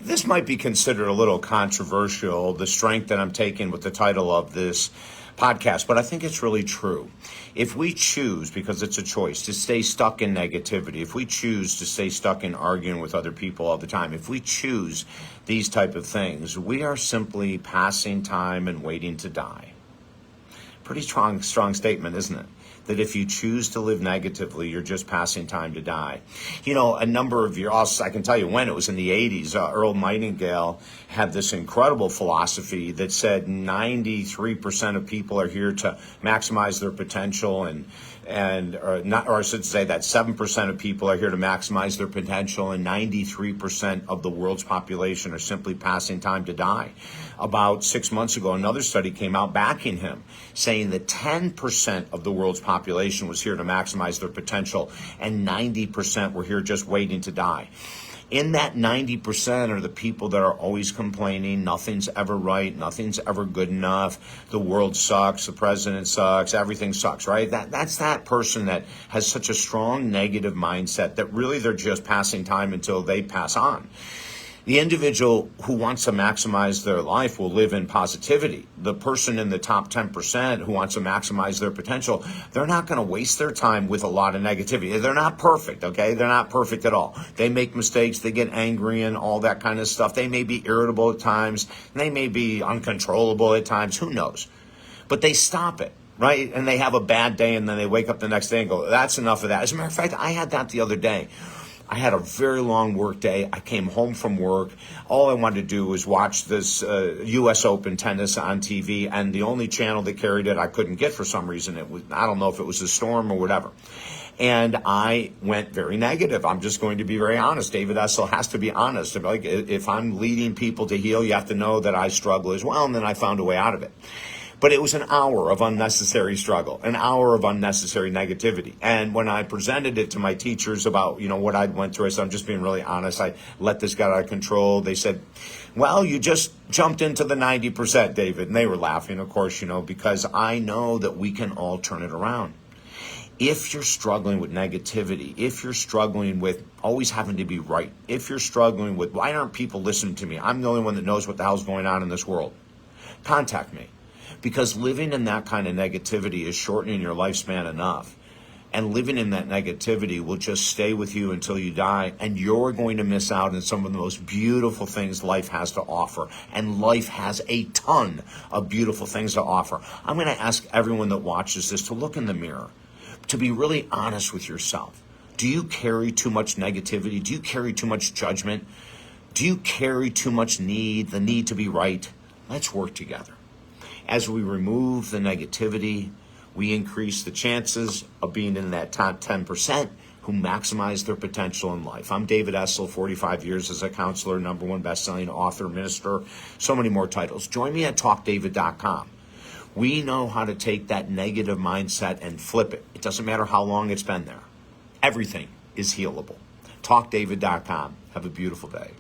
This might be considered a little controversial, the strength that I'm taking with the title of this podcast, but I think it's really true. If we choose, because it's a choice, to stay stuck in negativity, if we choose to stay stuck in arguing with other people all the time, if we choose these type of things, we are simply passing time and waiting to die. Pretty strong statement, isn't it? That if you choose to live negatively, you're just passing time to die. You know, a number of years, I can tell you when, it was in the 80s, Earl Nightingale had this incredible philosophy that said 93% of people are here to maximize their potential or I should say that 7% of people are here to maximize their potential and 93% of the world's population are simply passing time to die. About 6 months ago, another study came out backing him, saying that 10% of the world's population was here to maximize their potential and 90% were here just waiting to die. In that 90% are the people that are always complaining, nothing's ever right, nothing's ever good enough, the world sucks, the president sucks, everything sucks, right? That's that person that has such a strong negative mindset that really they're just passing time until they pass on. The individual who wants to maximize their life will live in positivity. The person in the top 10% who wants to maximize their potential, they're not going to waste their time with a lot of negativity. They're not perfect, okay? They're not perfect at all. They make mistakes. They get angry and all that kind of stuff. They may be irritable at times. They may be uncontrollable at times. Who knows? But they stop it, right? And they have a bad day and then they wake up the next day and go, that's enough of that. As a matter of fact, I had that the other day. I had a very long work day. I came home from work. All I wanted to do was watch this U.S. Open tennis on TV, and the only channel that carried it I couldn't get for some reason. I don't know if it was a storm or whatever. And I went very negative. I'm just going to be very honest. David Essel has to be honest. Like, if I'm leading people to heal, you have to know that I struggle as well, and then I found a way out of it. But it was an hour of unnecessary struggle, an hour of unnecessary negativity. And when I presented it to my teachers about, what I went through, I said, I'm just being really honest. I let this get out of control. They said, well, you just jumped into the 90%, David. And they were laughing, of course, because I know that we can all turn it around. If you're struggling with negativity, if you're struggling with always having to be right, if you're struggling with, why aren't people listening to me? I'm the only one that knows what the hell's going on in this world. Contact me. Because living in that kind of negativity is shortening your lifespan enough. And living in that negativity will just stay with you until you die. And you're going to miss out on some of the most beautiful things life has to offer. And life has a ton of beautiful things to offer. I'm going to ask everyone that watches this to look in the mirror, to be really honest with yourself. Do you carry too much negativity? Do you carry too much judgment? Do you carry too much the need to be right? Let's work together. As we remove the negativity, we increase the chances of being in that top 10% who maximize their potential in life. I'm David Essel, 45 years as a counselor, #1 best-selling author, minister, so many more titles. Join me at talkdavid.com. We know how to take that negative mindset and flip it. It doesn't matter how long it's been there. Everything is healable. Talkdavid.com. Have a beautiful day.